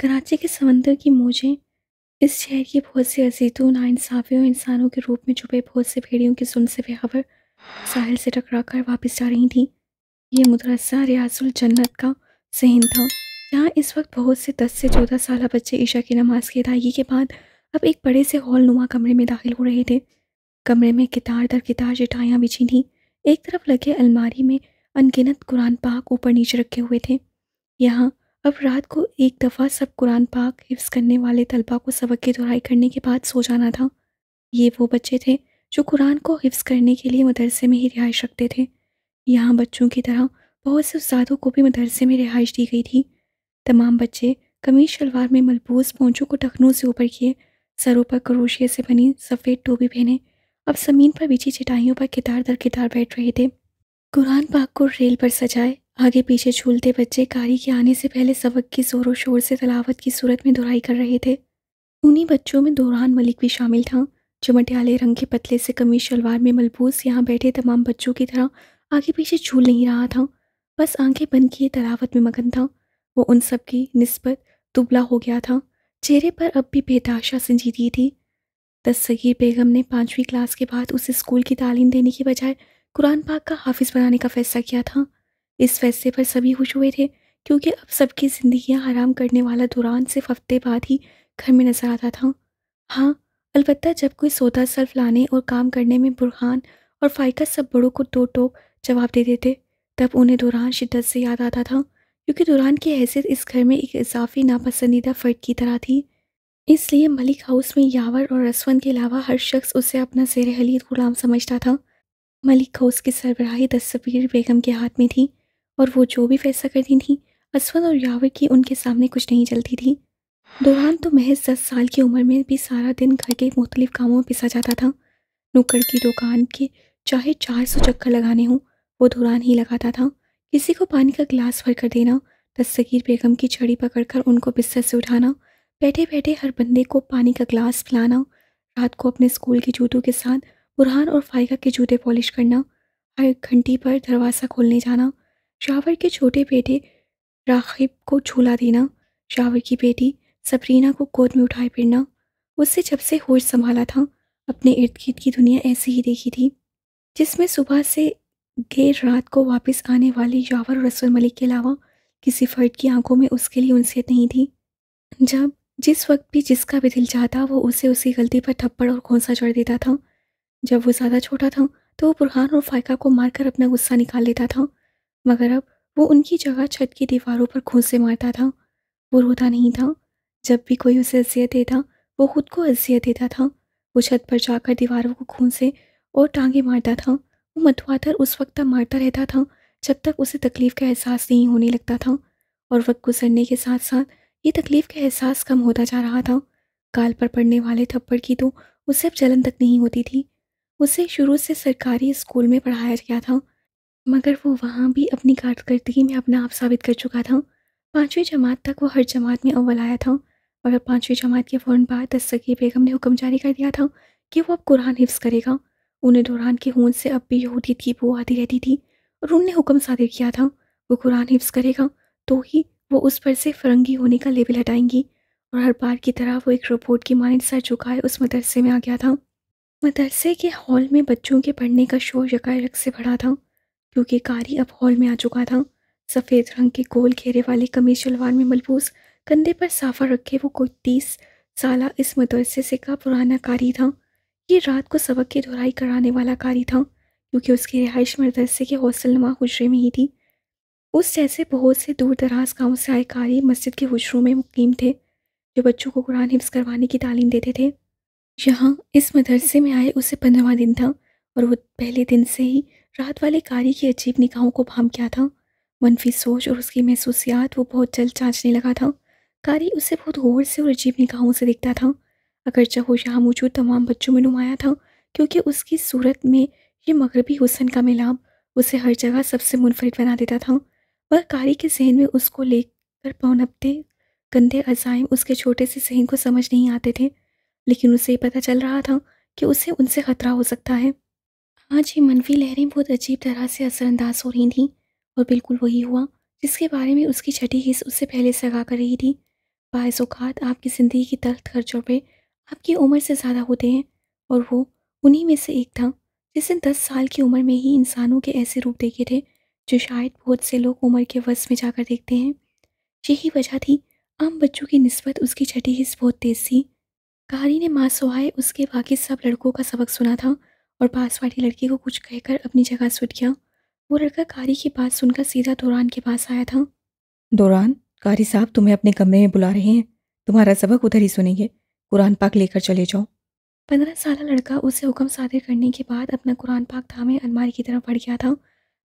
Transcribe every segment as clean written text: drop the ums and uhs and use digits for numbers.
कराची के समंदर की मौजें इस शहर की बहुत सी अजीतों नाइंसाफ़ियों इंसानों के रूप में छुपे बहुत से भेड़ियों की जुल्म से बेखबर साहिल से टकरा कर वापस जा रही थीं। ये मदरसा रियासुल जन्नत का ज़हन था, जहाँ इस वक्त बहुत से 10 से 14 साल बच्चे ईशा की नमाज की अदायगी के बाद अब एक बड़े से हॉल नुमा कमरे में दाखिल हो रहे थे। कमरे में कितार दर कितार चटाइयाँ बिछी थीं। एक तरफ लगे अलमारी में अनगिनत कुरान पाक ऊपर नीचे रखे हुए थे। यहाँ अब रात को एक दफ़ा सब कुरान पाक हिफ्ज़ करने वाले तलबा को सबक की दुहराई करने के बाद सो जाना था। ये वो बच्चे थे जो कुरान को हिफ्ज़ करने के लिए मदरसे में ही रिहाइश रखते थे। यहाँ बच्चों की तरह बहुत से उस्तादों को भी मदरसे में रिहाइश दी गई थी। तमाम बच्चे कमीज शलवार में मलबूस पोंचों को टखनों से ऊपर किए, सरों पर क्रोशिया से बनी सफ़ेद टोपी पहने अब ज़मीन पर बिछी चटाइयों पर कितार दर कितार बैठ रहे थे। कुरान पाक को रेल पर सजाए आगे पीछे झूलते बच्चे कारी के आने से पहले सबक की जोरों शोर से तलावत की सूरत में दुहराई कर रहे थे। उन्हीं बच्चों में दोरान मलिक भी शामिल था, जो मटियाले रंग के पतले से कमीज शलवार में मलबूस यहाँ बैठे तमाम बच्चों की तरह आगे पीछे झूल नहीं रहा था, बस आंखें बंद किए तलावत में मगन था। वो उन सब की निस्बत दुबला हो गया था, चेहरे पर अब भी बेताशा संजीदगी थी। दस्तगीर बेगम ने 5वीं क्लास के बाद उसे स्कूल की तालीम देने की बजाय कुरान पाक का हाफिज़ बनाने का फ़ैसला किया था। इस फैसले पर सभी खुश हुए थे, क्योंकि अब सबकी ज़िंदगियां हराम करने वाला दुरान सिर्फ हफ्ते बाद ही घर में नजर आता था। हाँ, अलबत्ता जब कोई सौदा सल्फ लाने और काम करने में बुरहान और फ़ाइका सब बड़ों को दो टोक जवाब दे देते, तब उन्हें दुरान शिद्दत से याद आता था, क्योंकि दुरान की हैसियत इस घर में एक इजाफी नापसंदीदा फ़र्द की तरह थी। इसलिए मलिक हाउस में यावर और रसवन के अलावा हर शख्स उसे अपना ज़ेर हलील गुलाम समझता था। मलिक हाउस की सरबराही दस्तगीर बेगम के हाथ में थी, और वो जो भी फैसला करती थी, असफल और यावर की उनके सामने कुछ नहीं चलती थी। दुरान तो महज 10 साल की उम्र में भी सारा दिन घर के मुख्तलिफ कामों में पिसा जाता था। नुक्कड़ की दुकान के चाहे 400 चक्कर लगाने हों, वो दुरान ही लगाता था। किसी को पानी का गिलास भर कर देना, दस्तगीर बेगम की छड़ी पकड़कर उनको बिस्तर से उठाना, बैठे बैठे हर बंदे को पानी का गिलास पिलाना, रात को अपने स्कूल के जूतों के साथ बुरहान और फाइका के जूते पॉलिश करना, हर घंटी पर दरवाज़ा खोलने जाना, शावर के छोटे बेटे राखिब को झूला देना, शावर की बेटी सबरीना को गोद में उठाए फिरना। उससे जब से होश संभाला था, अपने इर्द गिर्द की दुनिया ऐसी ही देखी थी, जिसमें सुबह से देर रात को वापस आने वाले यावर और रसूल मलिक के अलावा किसी फर्द की आंखों में उसके लिए उनसियत नहीं थी। जब जिस वक्त भी जिसका भी दिल चाहता, वो उसे उसकी गलती पर थप्पड़ और घोंसा जड़ देता था। जब वो ज़्यादा छोटा था, तो वो बुरहान और फायका को मारकर अपना गुस्सा निकाल लेता था, मगर अब वो उनकी जगह छत की दीवारों पर घूंसे मारता था। वो रोता नहीं था। जब भी कोई उसे अज़ियत देता, वो खुद को अज़ियत देता था। वो छत पर जाकर दीवारों को घूंसे और टांगे मारता था। वो मतवातर उस वक्त तक मारता रहता था, जब तक उसे तकलीफ़ का एहसास नहीं होने लगता था, और वक्त गुजरने के साथ साथ ये तकलीफ़ का एहसास कम होता जा रहा था। गाल पर पड़ने वाले थप्पड़ की तो उसे अब जलन तक नहीं होती थी। उसे शुरू से सरकारी स्कूल में पढ़ाया गया था, मगर वो वहाँ भी अपनी कारकर्दगी में अपना आप साबित कर चुका था। 5वीं जमात तक वो हर जमात में अव्वल आया था, मगर 5वीं जमात के फ़ौरन बाद दस्तगीर बेगम ने हुक्म जारी कर दिया था कि वो अब कुरान हिफ्ज़ करेगा। उन्हें दुरान की होंद से अब भी यहूदियत की बू आती रहती थी, और उनने हुक्म सादिर किया था, वो कुरान हिफ्ज़ करेगा तो ही वो उस पर से फ़िरंगी होने का लेबल हटाएंगी। और हर बार की तरह वो एक रोबोट की मानद सर झुकाए उस मदरसे में आ गया था। मदरसे के हॉल में बच्चों के पढ़ने का शोर यकायक से बढ़ा था, क्योंकि कारी अब हॉल में आ चुका था। सफ़ेद रंग के गोल घेरे वाली कमीज शलवार में मलबूस, कंधे पर साफा रखे वो कोई 30 साला इस मदरसे से का पुराना कारी था। ये रात को सबक की दुहराई कराने वाला कारी था, क्योंकि उसकी रिहाइश मदरसे के हौसलनुमा हुजरे में ही थी। उस जैसे बहुत से दूर दराज गाँव से आए कारी मस्जिद के हुजरों में मुकीम थे, जो बच्चों को कुरान हिफ्ज़ करवाने की तालीम देते थे। यहाँ इस मदरसे में आए उसे 15वां दिन था, और वो पहले दिन से ही रात वाले कारी की अजीब निगाहों को भांप गया था। मनफी सोच और उसकी महसूसियात वो बहुत जल्द जांचने लगा था। कारी उसे बहुत गौर से और अजीब निगाहों से देखता था, अगरचे वो यहाँ मौजूद तमाम बच्चों में नुमाया था, क्योंकि उसकी सूरत में ये मगरबी हुस्न का मिलाप उसे हर जगह सबसे मुनफरिद बना देता था। वह कारी के जहन में उसको लेकर पनपते गंदे अज़ाइम उसके छोटे से जहन को समझ नहीं आते थे, लेकिन उसे ये पता चल रहा था कि उसे उनसे खतरा हो सकता है। आज ये मनफी लहरें बहुत अजीब तरह से असरअंदाज हो रही थीं, और बिल्कुल वही हुआ जिसके बारे में उसकी छठी हिस्स उससे पहले से आगाह कर रही थी। बाज़ औक़ात आपकी ज़िंदगी की तल्ख़ तजुर्बे आपकी उम्र से ज़्यादा होते हैं और वो उन्हीं में से एक था जिसने 10 साल की उम्र में ही इंसानों के ऐसे रूप देखे थे जो शायद बहुत से लोग उम्र के वश में जाकर देखते हैं। यही वजह थी आम बच्चों की निस्बत उसकी छठी हिस्स बहुत तेज़ थी। कहानी ने माँ सुहाए उसके बाकी सब लड़कों का सबक सुना था और पास वाली लड़की को कुछ कहकर अपनी जगह से उठ गया। वो लड़का कारी की बात सुनकर सीधा दौरान के पास आया था। दौरान, कारी साहब तुम्हें अपने कमरे में बुला रहे हैं। तुम्हारा सबक उधर ही सुनेंगे। कुरान पाक लेकर चले जाओ। 15 साल लड़का उसे हुक्म सादिर करने के बाद अपना कुरान पाक थामे अलमारी की तरफ बढ़ गया था।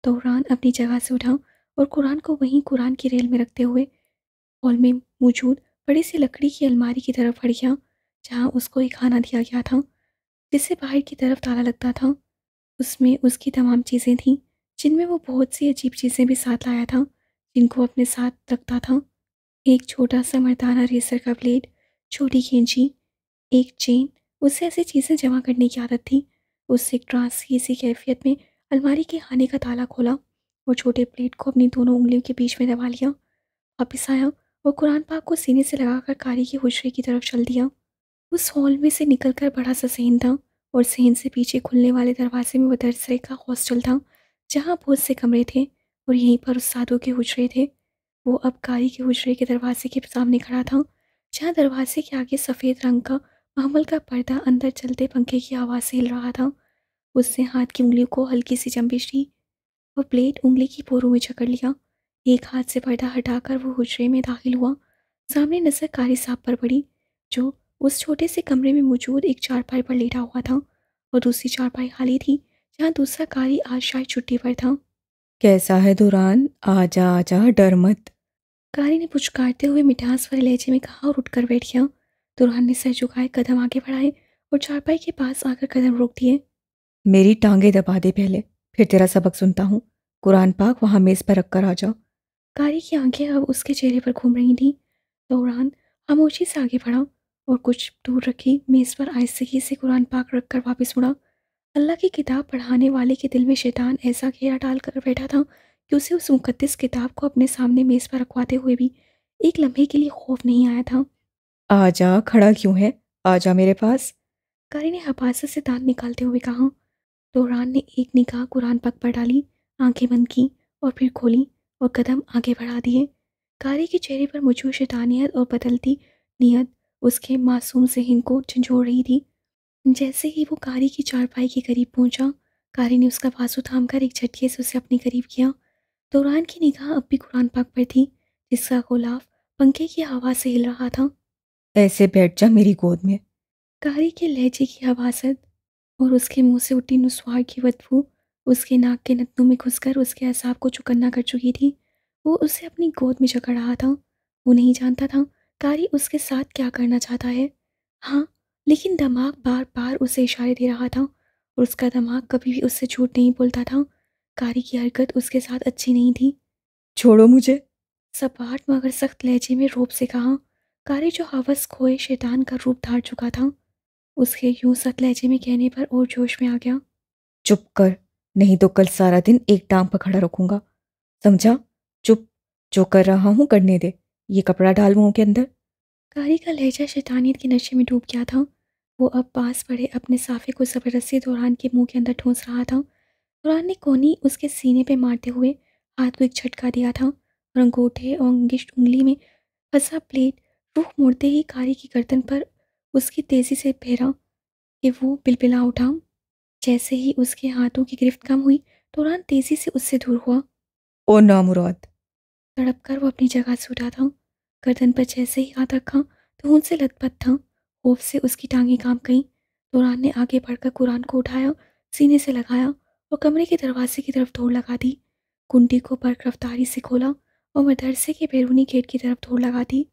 दौरान अपनी जगह से उठा और कुरान को वहीं कुरान की रेल में रखते हुए हॉल में मौजूद बड़ी सी लकड़ी की अलमारी की तरफ बढ़ गया जहाँ उसको एक खाना दिया गया था जिससे बाहर की तरफ ताला लगता था। उसमें उसकी तमाम चीज़ें थीं जिनमें वो बहुत सी अजीब चीज़ें भी साथ लाया था जिनको अपने साथ रखता था। एक छोटा सा मर्दाना रेसर का ब्लेड, छोटी कैंची, एक चेन। उसे ऐसी चीज़ें जमा करने की आदत थी। उससे एक ट्रांस की सी कैफियत में अलमारी के खाने का ताला खोला और छोटे प्लेट को अपनी दोनों उंगलियों के बीच में दबा लिया। वापिस आया और कुरान पाक को सीने से लगाकर कारी के हुजरे की तरफ चल दिया। उस हॉल में से निकलकर बड़ा सा सहन था और सहन से पीछे खुलने वाले दरवाजे में वो दरसरे का हॉस्टल था जहाँ बहुत से कमरे थे और यहीं पर उस साधु के हुजरे थे। वो अब कारी के हुजरे के दरवाजे के सामने खड़ा था जहाँ दरवाजे के आगे सफ़ेद रंग का मखमल का पर्दा अंदर चलते पंखे की आवाज़ से हिल रहा था। उसने हाथ की उंगलियों को हल्की सी जंबिश दी और प्लेट उंगली की पोरों में जकड़ लिया। एक हाथ से पर्दा हटाकर वो हुजरे में दाखिल हुआ। सामने नजर कारी साहब पर पड़ी जो उस छोटे से कमरे में मौजूद एक चारपाई पर लेटा हुआ था और दूसरी चारपाई खाली थी जहाँ दूसरा कारी आज शायद छुट्टी पर था। कैसा है दौरान? आजा आजा, डर मत। कारी ने पुचकारते हुए मिठास भरे लहजे में कहा और उठकर बैठ गया। दुल्हन ने सर झुकाए कदम आगे बढ़ाए और चारपाई के पास आकर कदम रोक दिए। मेरी टांगें दबा दे पहले, फिर तेरा सबक सुनता हूँ। कुरान पाक वहाँ मेज़ पर रख कर आ जा। कारी की आंखें अब उसके चेहरे पर घूम रही थीं। दौरान खामोशी से आगे बढ़ा और कुछ दूर रखी मेज़ पर आहिस्तगी से कुरान पाक रख कर वापस मुड़ा। अल्लाह की किताब पढ़ाने वाले के दिल में शैतान ऐसा घेरा डाल कर बैठा था कि उसे उस मुकद्दस किताब को अपने सामने मेज़ पर रखवाते हुए भी एक लम्हे के लिए खौफ नहीं आया था। आजा, खड़ा क्यों है? आजा मेरे पास। कारी ने हपासत से दांत निकालते हुए कहा। दौरान ने एक निगाह कुरान पाक पर डाली, आंखें बंद की और फिर खोली और कदम आगे बढ़ा दिए। कारी के चेहरे पर मौजूद शैतानियत और बदलती नीयत उसके मासूम ज़हन को झंझोड़ रही थी। जैसे ही वो कारी की चारपाई के करीब पहुंचा, कारी ने उसका बाजू थामकर एक झटके से उसे अपने करीब किया। दौरान की निगाह अब भी कुरान पाक पर थी जिसका गुलाफ पंखे की हवा से हिल रहा था। ऐसे बैठ जा मेरी गोद में। कारी के लहजे की हवासत और उसके मुंह से उठी नुस्वार की बदबू उसके नाक के नथनों में घुसकर उसके असाब को चौकन्ना कर चुकी थी। वो उसे अपनी गोद में जकड़ रहा था। वो नहीं जानता था कारी उसके साथ क्या करना चाहता है। हाँ, लेकिन दिमाग बार बार उसे इशारे दे रहा था और उसका दिमाग कभी भी उससे झूठ नहीं बोलता था। कारी की हरकत उसके साथ अच्छी नहीं थी। छोड़ो मुझे। सपाट मगर सख्त लहजे में रौब से कहा। कारी जो हवस खोए शैतान का रूप धार चुका था उसके यूं सख्त लहजे में कहने पर और जोश में आ गया। चुप कर, नहीं तो कल सारा दिन एक टांग पर खड़ा रखूंगा। समझा? चुप। जो कर रहा हूँ करने दे। ये कपड़ा डाल मुंह के अंदर। कारी का लहजा शैतानियत के नशे में डूब गया था। वो अब पास पड़े अपने साफे को ज़बरदस्ती दौरान के मुंह के अंदर ठूंस रहा था। दौरान ने कोनी उसके सीने पे मारते हुए हाथ को एक झटका दिया था और अंगूठे और अंगिष्ट उंगली में फंसा प्लेट रुख मोड़ते ही कारी की गर्दन पर उसकी तेजी से फेरा कि वो बिलबिला उठा। जैसे ही उसके हाथों की गिरफ्त कम हुई, दौरान तेजी से उससे दूर हुआ। ओ नामुराद! तड़प कर वो अपनी जगह से उठा था। गर्दन पर जैसे ही हाथ रखा तो उनसे लथपथ था। खौफ से उसकी टांगें कांप गईं। दौरान ने आगे बढ़कर कुरान को उठाया, सीने से लगाया और कमरे के दरवाजे की तरफ दौड़ लगा दी। कुंडी को बर्क रफ्तारी से खोला और मदरसे के बैरूनी गेट की तरफ दौड़ लगा दी।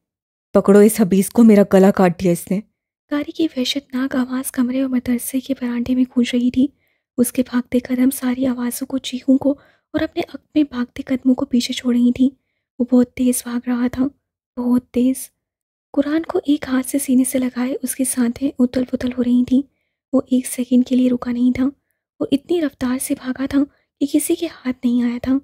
पकड़ो इस हबीस को, मेरा गला काट दिया इसने। कारी की वहशतनाक आवाज़ कमरे और मदरसे के बरामदे में गूंज रही थी। उसके भागते कदम सारी आवाज़ों को, चीखों को और अपने अक में भागते कदमों को पीछे छोड़ रही थी। वो बहुत तेज़ भाग रहा था, बहुत तेज़। कुरान को एक हाथ से सीने से लगाए उसकी सांसें उथल-पुथल हो रही थीं। वो एक सेकंड के लिए रुका नहीं था। वो इतनी रफ्तार से भागा था कि किसी के हाथ नहीं आया था।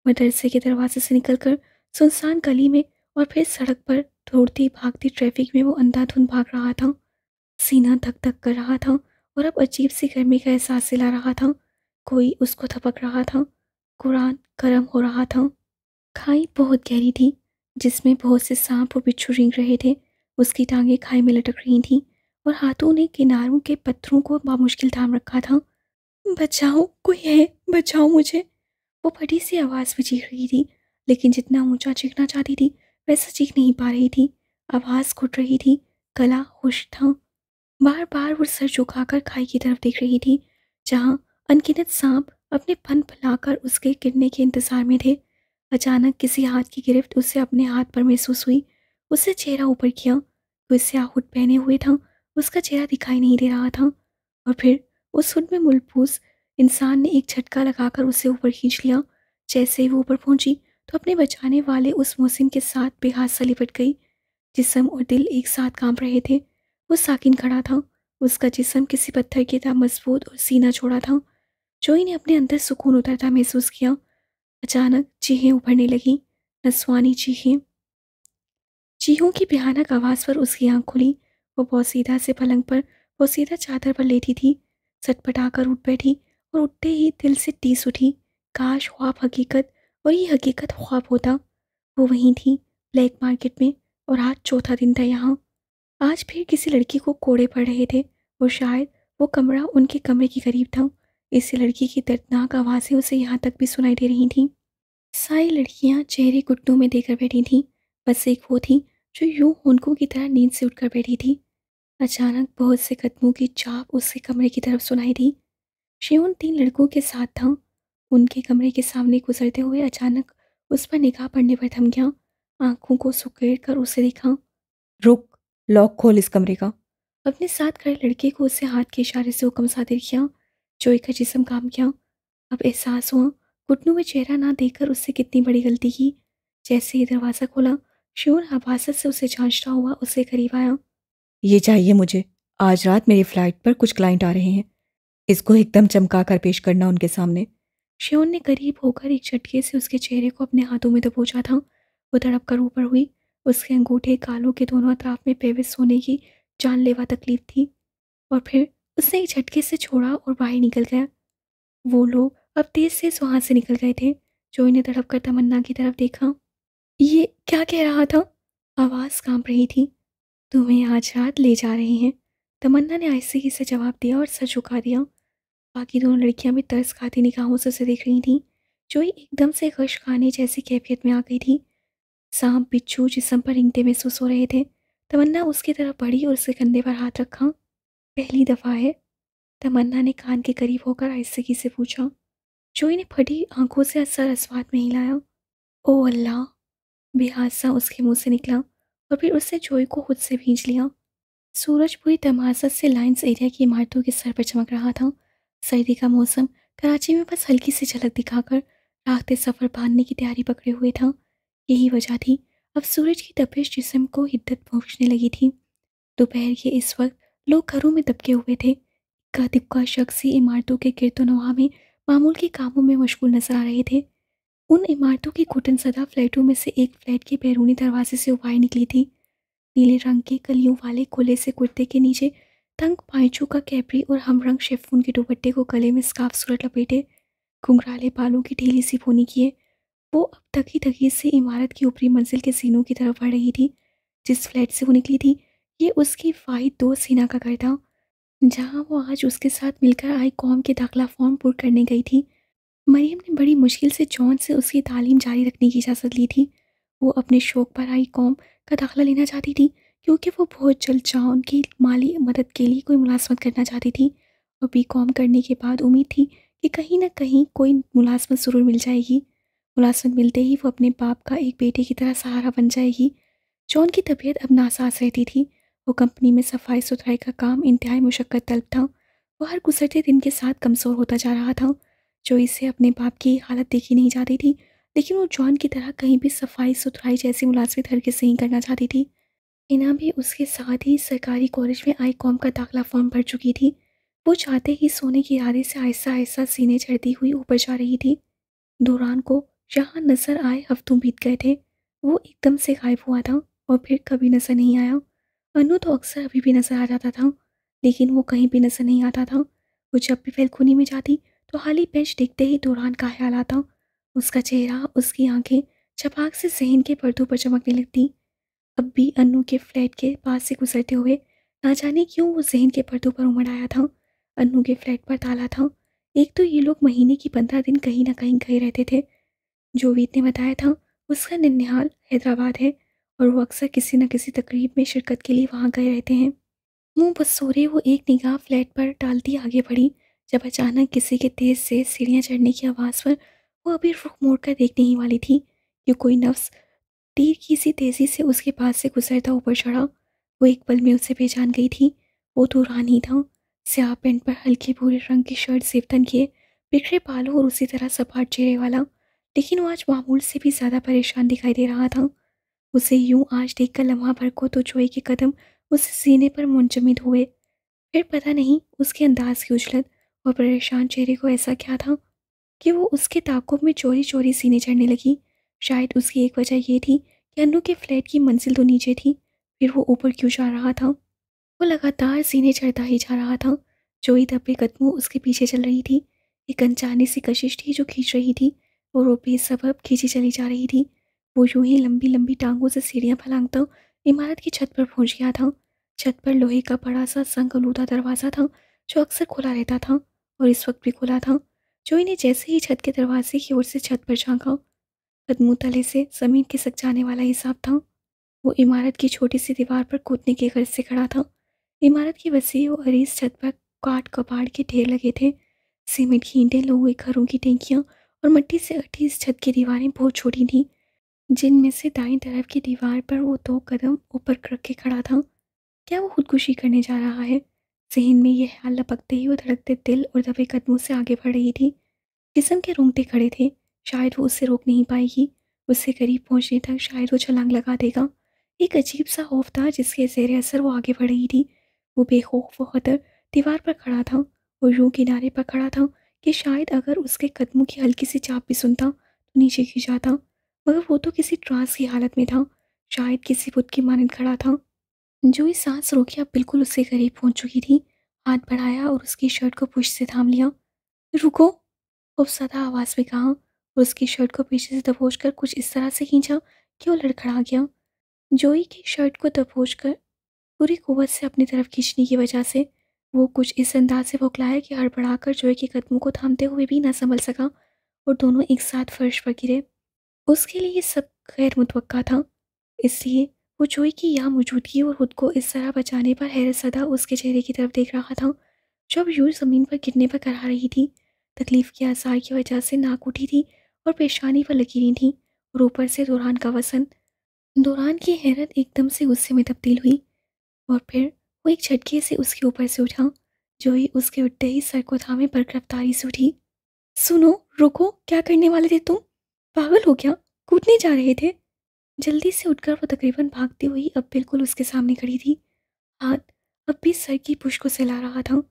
मदरसे के दरवाजे से निकलकर सुनसान गली में और फिर सड़क पर दौड़ती भागती ट्रैफिक में वो अंधाधुंध भाग रहा था। सीना धक धक कर रहा था और अब अजीब सी गर्मी का एहसास दिला रहा था। कोई उसको थपक रहा था। कुरान गर्म हो रहा था। खाई बहुत गहरी थी, जिसमें बहुत से सांप और बिच्छू रेंग रहे थे। उसकी टांगें खाई में लटक रही थीं और हाथों ने किनारों के पत्थरों को बामुश्किल थाम रखा था। बचाओ, कोई है, बचाओ मुझे। वो फटी सी आवाज़ में चीख रही थी, लेकिन जितना ऊंचा चीखना चाहती थी वैसा चीख नहीं पा रही थी। आवाज़ घुट रही थी, गला खुश था। बार बार वो सर झुकाकर खाई की तरफ देख रही थी, जहां अनगिनत सांप अपने फन फैलाकर उसके गिरने के इंतजार में थे। अचानक किसी हाथ की गिरफ्त उसे अपने हाथ पर महसूस हुई। उसने चेहरा ऊपर किया तो इससे आहूत पहने हुए था। उसका चेहरा दिखाई नहीं दे रहा था। और फिर उस हुड में मुलबूस इंसान ने एक झटका लगाकर उसे ऊपर खींच लिया। जैसे ही वो ऊपर पहुंची तो अपने बचाने वाले उस मोहसिन के साथ बेहाथ सा लिपट गई। जिस्म और दिल एक साथ कांप रहे थे। वो साकिन खड़ा था। उसका जिस्म किसी पत्थर की तरह मजबूत और सीना छोड़ा था। जोई ने अपने अंदर सुकून उतरता महसूस किया। अचानक चीखें उभरने लगी, नस्वानी चीखें। चीहों की भयानक आवाज़ पर उसकी आंख खुली। वो बोसीदा से पलंग पर, बोसीदा चादर पर लेटी थी। सटपटाकर उठ बैठी और उठते ही दिल से टीस उठी। काश ख्वाब हकीकत और ये हकीकत ख्वाब होता। वो वहीं थी, ब्लैक मार्केट में, और आज चौथा दिन था यहाँ। आज फिर किसी लड़की को कोड़े पड़ रहे थे और शायद वो कमरा उनके कमरे के करीब था। इसी लड़की की दर्दनाक आवाज़ें उसे यहाँ तक भी सुनाई दे रही थीं। सारी लड़कियां चेहरे घुटनों में देकर बैठी थीं। बस एक वो थी जो यूं होंकों की तरह नींद से उठकर बैठी थी। अचानक बहुत से कदमों की चाप उसके कमरे की तरफ सुनाई दी। शिवन 3 लड़कों के साथ था। उनके कमरे के सामने गुजरते हुए अचानक उस पर निगाह पड़ने पर थम गया। आंखों को सुकेड़ कर उसे देखा। रुक, लॉक खोल इस कमरे का। अपने साथ खड़े लड़के को उससे हाथ के इशारे से हुक्म सादिर किया। जोई का जिस्म काम किया। अब एहसास हुआ घुटनों में चेहरा ना देखकर उससे कितनी बड़ी गलती की। जैसे ही दरवाज़ा खोला, शोर हवासत से उसे जांचता हुआ उससे करीब आया। ये चाहिए मुझे। आज रात मेरी फ्लाइट पर कुछ क्लाइंट आ रहे हैं। इसको एकदम चमका कर पेश करना उनके सामने। शियोन ने करीब होकर एक झटके से उसके चेहरे को अपने हाथों में दबोचा था। वो तड़प कर ऊपर हुई। उसके अंगूठे गालों के दोनों अतराफ में पेविस होने की जानलेवा तकलीफ थी। और फिर उसने एक झटके से छोड़ा और बाहर निकल गया। वो लोग अब तेज से वहां से निकल गए थे। जोई ने तड़प कर तमन्ना की तरफ देखा। ये क्या कह रहा था? आवाज़ कांप रही थी। तुम्हें आज रात ले जा रहे हैं, तमन्ना ने आहिस्ते से जवाब दिया और सर झुका दिया। बाकी दोनों लड़कियां भी तरस खाती निगाहों से उसे देख रही थीं। जोई एकदम से गश खाने जैसी कैफियत में आ गई थी। सांप बिच्छू जिस्म पर रेंगते महसूस हो रहे थे। तमन्ना उसकी तरफ बढ़ी और उसके कंधे पर हाथ रखा। पहली दफ़ा है? तमन्ना ने कान के करीब होकर आहिस्तगी से पूछा। जोई ने फटी आंखों से सर अस्वाद में हिलाया। ओ अल्लाह! बेहासा उसके मुंह से निकला और फिर उसने जोई को खुद से भींच लिया। सूरज पूरी तमाशत से लाइंस एरिया की इमारतों के सर पर चमक रहा था। सर्दी का मौसम कराची में बस हल्की सी झलक दिखाकर राहते सफ़र बांधने की तैयारी पकड़े हुए था। यही वजह थी अब सूरज की तपिश जिस्म को हिद्दत पहुंचने लगी थी। दोपहर के इस वक्त लोग घरों में दबके हुए थे। इक्का दुक्का शख्स ही इमारतों के गिरदोनवा में मामूल के कामों में मशगूल नजर आ रहे थे। उन इमारतों की घुटन सदा फ्लैटों में से एक फ्लैट के बैरूनी दरवाजे से बाहर निकली थी। नीले रंग के कलियों वाले खुले से कुर्ते के नीचे तंग पाइचों का कैपरी और हमरंग शेफून के दुपट्टे को गले में स्कार्फ सूरत लपेटे, घुंघराले बालों की ढीली सी पोनी किए, वो अब थकी थकी से इमारत की ऊपरी मंजिल के सीनों की तरफ बढ़ रही थी। जिस फ्लैट से वो निकली थी ये उसकी वाहिद दोस्त सीना का घर था, जहाँ वो आज उसके साथ मिलकर आई कौम के दाखिला फॉर्म पुर करने गई थी। मरियम ने बड़ी मुश्किल से जॉन से उसकी तालीम जारी रखने की इजाज़त ली थी। वो अपने शौक पर आई कौम का दाखिला लेना चाहती थी क्योंकि वो बहुत जल्द जॉन की माली मदद के लिए कोई मुलाजमत करना चाहती थी। और बी कॉम करने के बाद उम्मीद थी कि कहीं ना कहीं कोई मुलाजमत ज़रूर मिल जाएगी। मुलाजमत मिलते ही वो अपने बाप का एक बेटे की तरह सहारा बन जाएगी। जॉन की तबीयत अब नासाज रहती थी। वो कंपनी में सफाई सुथराई का काम इंतहाई मुशक्कत तलब था। वो हर गुजरते दिन के साथ कमज़ोर होता जा रहा था। जो इसे अपने बाप की हालत देखी नहीं जाती थी, लेकिन वो जॉन की तरह कहीं भी सफाई सुथराई जैसी मुलाजमत हरगिज़ नहीं करना चाहती थी। इना भी उसके साथ ही सरकारी कॉलेज में आई कॉम का दाखिला फॉर्म भर चुकी थी। वो चाहते ही सोने के इरादे से आहिस्ता आहिस्ता सीने चढ़ती हुई ऊपर जा रही थी। दौरान को जहाँ नजर आए हफ्तों बीत गए थे। वो एकदम से गायब हुआ था। और फिर कभी नज़र नहीं आया। अनु तो अक्सर अभी भी नज़र आ जाता था, लेकिन वो कहीं भी नज़र नहीं आता था। वो जब भी बैल्कनी में जाती तो खाली बेंच दिखते ही दुरान का ख्याल आता। उसका चेहरा, उसकी आंखें छपाक से ज़हन के पर्दों पर चमकने लगती। अब भी अन्नू के फ्लैट के पास से गुजरते हुए ना जाने क्यों वो ज़हन के पर्दों पर उमड़ आया था। अन्नू के फ्लैट पर ताला था। एक तो ये लोग महीने की 15 दिन कहीं ना कहीं गए रहते थे। जोवीत ने बताया था उसका ननिहाल हैदराबाद है और वो अक्सर किसी न किसी तकरीब में शिरकत के लिए वहाँ गए रहते हैं। मुंह बस सोरे वो एक निगाह फ्लैट पर डालती आगे बढ़ी, जब अचानक किसी के तेज से सीढ़ियाँ चढ़ने की आवाज़ पर वो अभी रुख मोड़कर देखने ही वाली थी कि कोई नफ्स तीर की सी तेज़ी से उसके पास से गुजरता ऊपर चढ़ा। वो एक पल में उससे पहचान गई थी। वो दूरान ही था। स्याह पैंट पर हल्की भूरे रंग की शर्ट सेवतन किए, बिखरे बालों और उसी तरह सपाट चेहरे वाला, लेकिन वो आज मामूल से भी ज़्यादा परेशान दिखाई दे रहा था। उसे यूं आज देखकर लम्हा भर को तो जोई के कदम उससे सीने पर मुंजमद हुए। फिर पता नहीं उसके अंदाज की उछलत और परेशान चेहरे को ऐसा क्या था कि वो उसके ताक़ुब में चोरी चोरी सीने चढ़ने लगी। शायद उसकी एक वजह ये थी कि अन्नू के फ्लैट की मंजिल तो नीचे थी, फिर वो ऊपर क्यों जा रहा था। वो लगातार सीने चढ़ता ही जा रहा था। जोई दबे कदमों उसके पीछे चल रही थी। एक अनजानी सी कशिश थी जो खींच रही थी और वो बेसबब खींची चली जा रही थी। वो यूं ही लंबी लंबी टांगों से सीढ़ियां फलांगता इमारत की छत पर पहुंच गया था। छत पर लोहे का बड़ा सा संग आलूदा दरवाज़ा था जो अक्सर खुला रहता था और इस वक्त भी खुला था। जोई ने जैसे ही छत के दरवाजे की ओर से छत पर झांका, कदमों तले से जमीन खिसक जाने वाला हिसाब था। वो इमारत की छोटी सी दीवार पर कूदने की गर्ज से खड़ा था। इमारत की वसी और अरीज छत पर काट कबाड़ के ढेर लगे थे। सीमेंट की ईंटें, लोहे घरों की टैंकियां और मिट्टी से अटी इस छत की दीवारें बहुत छोटी थीं, जिनमें से दाईं तरफ की दीवार पर वो 2 कदम ऊपर रख के खड़ा था। क्या वो खुदकुशी करने जा रहा है? ज़हन में ये ख्याल लपकते ही वो धड़कते दिल और दबे कदमों से आगे बढ़ रही थी। जिस्म के रोंगटे खड़े थे। शायद वो उसे रोक नहीं पाएगी। उससे करीब पहुंचने तक शायद वो छलांग लगा देगा। एक अजीब सा खौफ था जिसके ज़ेर असर वो आगे बढ़ रही थी। वो बेखौफ व खतर दीवार पर खड़ा था और यूं किनारे पर खड़ा था कि शायद अगर उसके कदमों की हल्की सी चाप भी सुनता तो नीचे गिर जाता। मगर वो तो किसी ट्रांस की हालत में था, शायद किसी बुत की मानंद खड़ा था। जो ही सांस रोकी अब बिल्कुल उससे करीब पहुंच चुकी थी। हाथ बढ़ाया और उसकी शर्ट को पुश से थाम लिया। रुको, खौफसदा आवाज़ में कहा और उसकी शर्ट को पीछे से दबोचकर कुछ इस तरह से खींचा कि वो लड़खड़ा गया। जोई की शर्ट को दबोचकर पूरी कुव्वत से अपनी तरफ खींचने की वजह से वो कुछ इस अंदाज से बौखलाया कि हड़बड़ाकर जोई के कदमों को थामते हुए भी ना संभल सका और दोनों एक साथ फर्श पर गिरे। उसके लिए ये सब गैर मुतवक्का था, इसलिए वो जोई की यहाँ मौजूदगी और खुद को इस तरह बचाने पर हैरत सदा उसके चेहरे की तरफ देख रहा था, जो अब यूं ज़मीन पर गिरने पर करा रही थी। तकलीफ के आसार की वजह से नाक उठी थी और पेशानी पर लकीरें थीं और ऊपर से दुरान का वसन। दुरान की हैरत एकदम से गुस्से में तब्दील हुई और फिर वो एक झटके से उसके ऊपर से उठा। जोई उसके उठते ही सर को थामे पर गिरफ्तारी से उठी। सुनो, रुको, क्या करने वाले थे तुम? पागल हो क्या? कूदने जा रहे थे? जल्दी से उठकर वो तकरीबन भागती हुई अब बिल्कुल उसके सामने खड़ी थी। हाथ अब भी सर की पुश को सहला रहा था,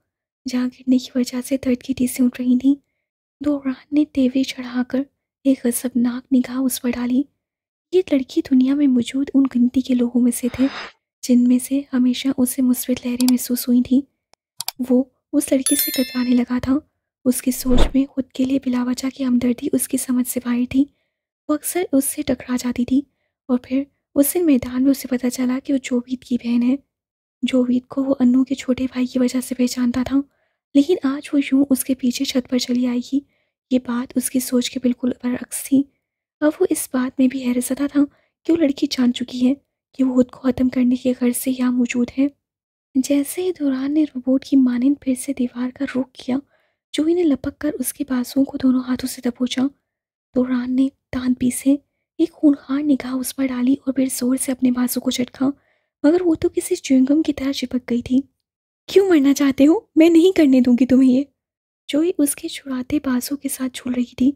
जहाँ गिरने की वजह से दर्द की टीसें उठ रही थीं। दोरान ने तेवरी चढ़ाकर एक गजबनाक निगाह उस पर डाली। ये लड़की दुनिया में मौजूद उन गिनती के लोगों में से थे जिनमें से हमेशा उसे मुस्बित लहरें महसूस हुई थीं। वो उस लड़की से कतराने लगा था। उसकी सोच में खुद के लिए बिलावजह की हमदर्दी उसकी समझ से बाहर थी। वो अक्सर उससे टकरा जाती थी और फिर उस दिन मैदान में उसे पता चला कि वो जोवीत की बहन है। जोवीत को वो अन्नू के छोटे भाई की वजह से पहचानता था, लेकिन आज वो यूं उसके पीछे छत पर चली आएगी, ये बात उसकी सोच के बिल्कुल बरअक्स थी। अब वो इस बात में भी हैरतज़दा था कि वो लड़की जान चुकी है कि वो खुद को ख़त्म करने के गर्ज से यहाँ मौजूद है। जैसे ही दुरान ने रोबोट की मानिंद फिर से दीवार का रुख किया, जूही ने लपक कर उसके बाजुओं को दोनों हाथों से दबोचा। दुरान ने दांत पीसे एक खूंखार निगाह उस पर डाली और फिर जोर से अपने बाजू को झटका, मगर वो तो किसी च्युइंगम की तरह चिपक गई थी। क्यों मरना चाहते हो? मैं नहीं करने दूंगी तुम्हें ये। जोई उसके छुड़ाते बाजू के साथ झूल रही थी।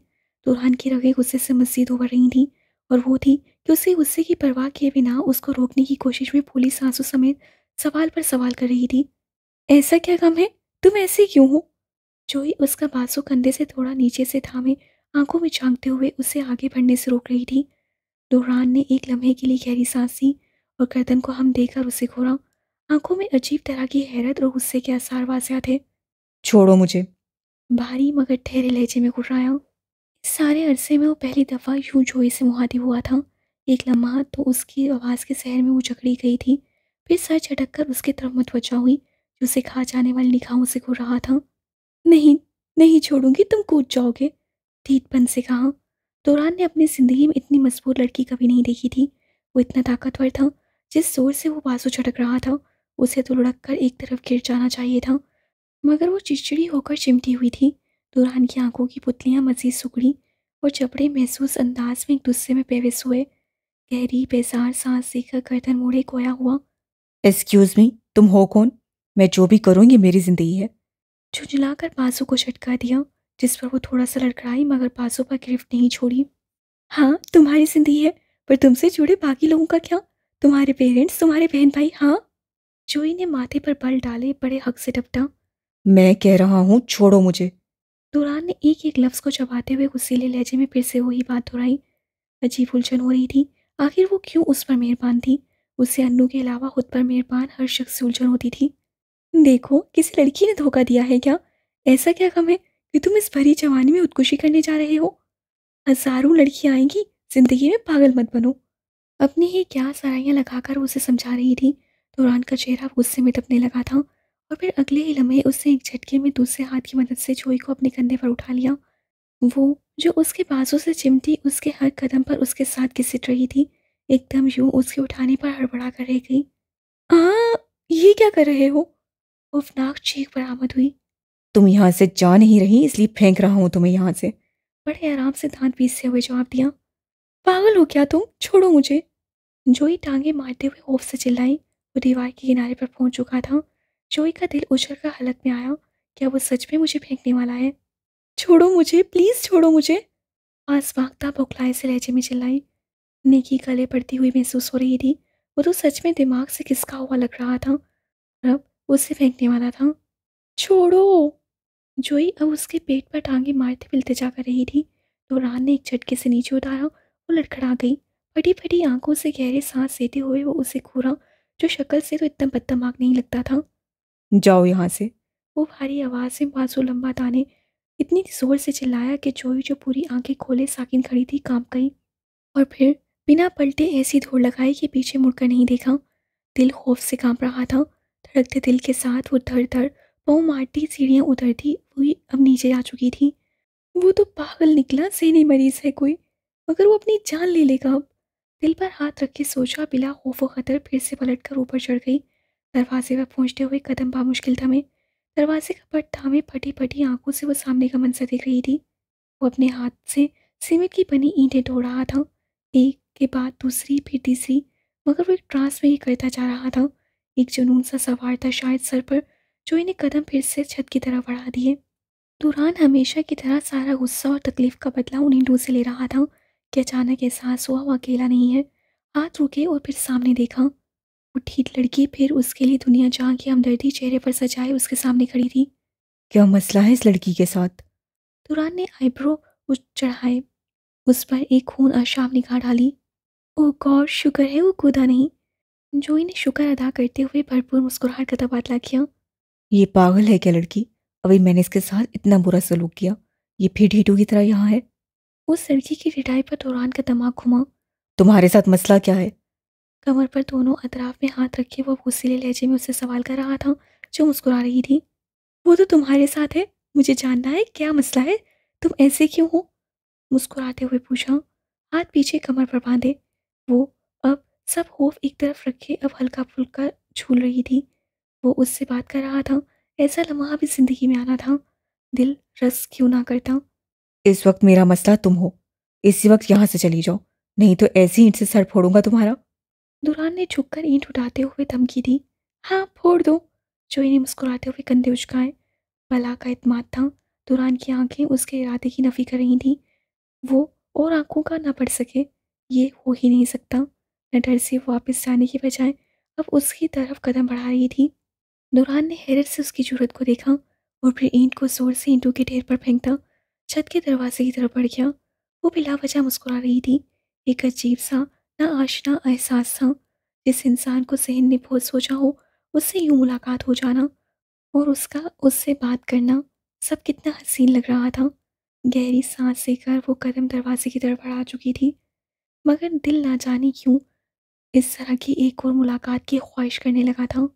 दुल्हन की रगें गुस्से से मजीद उभर रही थी और वो थी कि उसे गुस्से की परवाह किए बिना उसको रोकने की कोशिश में फूली सांसों समेत सवाल पर सवाल कर रही थी। ऐसा क्या गम है? तुम ऐसे क्यों हो? जोई उसका बाजू कंधे से थोड़ा नीचे से थामे आंखों में झांकते हुए उसे आगे बढ़ने से रोक रही थी। दुर्रान ने एक लम्हे के लिए गहरी सांस ली और गर्दन को हम देखकर उसे घूरा। आंखों में अजीब तरह की हैरत और गुस्से के आसार वाज़िया थे। छोड़ो मुझे। भारी मगर ठहरे लहजे में घुर्राया। इस सारे अरसे में वो पहली दफ़ा यूं जोई से मुहातिब हुआ था। एक लम्हा तो उसकी आवाज़ के शहर में वो जकड़ी गई थी, फिर सर झटक कर उसकी तरफ मुतवज्जा हुई जो उसे खा जाने वाली निगाहों से घूर रहा था। नहीं, नहीं छोड़ूंगी, तुम कूद जाओगे, धीटपन से कहा। दौरान ने अपनी ज़िंदगी में इतनी मजबूर लड़की कभी नहीं देखी थी। वो इतना ताकतवर था, जिस जोर से वो बाजू झटक रहा था उसे तो लुढ़क कर एक तरफ गिर जाना चाहिए था, मगर वो चिड़चिड़ी होकर चिमटी हुई थी। दुल्हन की आंखों की पुतलियां मजीद सुकड़ी और जबड़े महसूस अंदाज में एक दूसरे में पेविस हुए। गहरी बेजार सांस लेकर गर्दन मोड़े खोया हुआ। एक्सक्यूज मी, तुम हो कौन? मैं जो भी करूँ ये मेरी जिंदगी है। झुंझलाकर बाजू को झटका दिया, जिस पर वो थोड़ा सा लड़खड़ाई मगर बाजू पर गिरफ्त नहीं छोड़ी। हाँ, तुम्हारी जिंदगी है, पर तुमसे जुड़े बाकी लोगों का क्या? तुम्हारे पेरेंट्स, तुम्हारे बहन भाई। हाँ, जोई ने माथे पर बल डाले बड़े हक से डपटा। मैं कह रहा हूँ छोड़ो मुझे। दुरान ने एक एक लफ्ज को चबाते हुए गुस्सीले लहजे में फिर से वही बात दोहराई। अजीब उलझन हो रही थी, आखिर वो क्यों उस पर मेहरबान थी? उससे अन्नू के अलावा खुद पर मेहरबान हर शख्स से उलझन होती थी। देखो, किसी लड़की ने धोखा दिया है क्या? ऐसा क्या गम है कि तुम इस भरी जवानी में खुदकुशी करने जा रहे हो? हजारों लड़कियां आएंगी, जिंदगी में पागल मत बनो। अपनी ही क्या सराइयां लगाकर उसे समझा रही थी। दुरान का चेहरा गुस्से में तपने लगा था और फिर अगले ही लम्हे उसने एक झटके में दूसरे हाथ की मदद से जोई को अपने कंधे पर उठा लिया। वो जो उसके बाजू से चिमटी उसके हर कदम पर उसके साथ घिसिट रही थी, एकदम यूं उसके उठाने पर हड़बड़ा कर रह गई। आ, ये क्या कर रहे हो? खौफनाक चीख बरामद हुई। तुम यहाँ से जा नहीं रही इसलिए फेंक रहा हूँ तुम्हें यहाँ से। बड़े आराम से दांत पीसते हुए जवाब दिया। पागल हो क्या तुम? छोड़ो मुझे। जोई टांगे मारते हुए खौफ से चिल्लाई। वो दीवार के किनारे पर पहुंच चुका था। जोई का दिल उछल कर हलक में आया। क्या वो सच में मुझे फेंकने वाला है? छोड़ो मुझे, प्लीज छोड़ो मुझे। आस भागता बौखलाए से लहजे में चिल्लाई। नेकी गले पड़ती हुई महसूस हो रही थी। वो तो सच में दिमाग से खिसका हुआ लग रहा था, अब उसे फेंकने वाला था। छोड़ो। जोई अब उसके पेट पर टांगे मारते हुए इल्तिजा कर रही थी। तो रान ने एक झटके से नीचे उतारा। वो लड़खड़ा गई। फटी फटी आंखों से गहरे सांस लेते हुए वो उसे घूरा, जो शक्ल से तो इतना बददिमाग नहीं लगता था। जाओ यहाँ से। वो भारी आवाज में बाजू लंबा ताने इतनी जोर से चिल्लाया कि जोई जो पूरी आंखें खोले साकिन खड़ी थी कांप गई, और फिर बिना पलटे ऐसी दौड़ लगाई कि पीछे मुड़कर नहीं देखा। दिल खौफ से कांप रहा था। धड़कते दिल के साथ वो धड़ धड़ पाँव मारती सीढ़ियां उतरती हुई अब नीचे आ चुकी थी। वो तो पागल निकला, ज़हनी मरीज है कोई, मगर वो अपनी जान ले लेगा अब। दिल पर हाथ रख के सोचा, बिला खौफ व खतर फिर से पलटकर ऊपर चढ़ गई। दरवाजे पर पहुंचते हुए कदम बामुश्किल थमे। दरवाजे का पट थामे फटी फटी आंखों से वो सामने का मंजर देख रही थी। वो अपने हाथ से सीमेंट की बनी ईंटें तोड़ रहा था, एक के बाद दूसरी फिर तीसरी, मगर वो एक ट्रांस में ही करता जा रहा था। एक जुनून सा सवार था शायद सर पर, जो इन्हें कदम फिर से छत की तरफ बढ़ा दिए। दुरान हमेशा की तरह सारा गुस्सा और तकलीफ का बदला उन्हीं दो से ले रहा था कि अचानक एहसास हुआ वो अकेला नहीं है। हाथ रुके और फिर सामने देखा। वो ठीक लड़की फिर उसके लिए दुनिया जहाँ की हमदर्दी चेहरे पर सजाए उसके सामने खड़ी थी। क्या मसला है इस लड़की के साथ? दुरान ने आईब्रो चढ़ाए, उस पर एक खून आशाव निगाह डाली। ओह गॉड, शुक्र है वो कूदा नहीं। जोई ने शुक्र अदा करते हुए भरपूर मुस्कुराहट का तबादला किया। ये पागल है क्या लड़की? अभी मैंने इसके साथ इतना बुरा सलूक किया, ये फिर ढीठू की तरह यहाँ है। उस लड़की की रिटाई पर दुरान का दिमाग घुमा। तुम्हारे साथ मसला क्या है? कमर पर दोनों अतराफ में हाथ रखे वो गुस्सीले लहजे में उससे सवाल कर रहा था, जो मुस्कुरा रही थी। वो तो तुम्हारे साथ है, मुझे जानना है क्या मसला है, तुम ऐसे क्यों हो? मुस्कुराते हुए पूछा। हाथ पीछे कमर पर बांधे वो अब सब खौफ एक तरफ रखे अब हल्का फुल्का झूल रही थी। वो उससे बात कर रहा था, ऐसा लम्हा भी जिंदगी में आना था। दिल रस क्यों ना करता। इस वक्त मेरा मसला तुम हो। इसी वक्त यहाँ से चली जाओ, नहीं तो ऐसी ईंट से सर फोड़ूंगा तुम्हारा। दुरान ने झुककर ईंट उठाते हुए धमकी दी। हाँ, फोड़ दो। जोई ने मुस्कुराते हुए कंधे उचकाए। भला का इत्मीनान था। दुरान की आंखें उसके इरादे की नफी कर रही थीं। वो और आंखों का ना पड़ सके, ये हो ही नहीं सकता। न डर से वापस जाने की बजाय अब उसकी तरफ कदम बढ़ा रही थी। दुरान ने हैरत से उसकी जरूरत को देखा और फिर ईंट को जोर से ईंटों के ढेर पर फेंकता छत के दरवाजे की तरफ बढ़ गया। वो बिला वजह मुस्कुरा रही थी। एक अजीब सा ना आशना एहसास था, जिस इंसान को ज़हन ने बहुत सोचा हो, उससे यूँ मुलाकात हो जाना और उसका उससे बात करना, सब कितना हसीन लग रहा था। गहरी साँस लेकर वो कदम दरवाज़े की तरफ बढ़ा चुकी थी, मगर दिल ना जाने क्यों इस तरह की एक और मुलाकात की ख्वाहिश करने लगा था।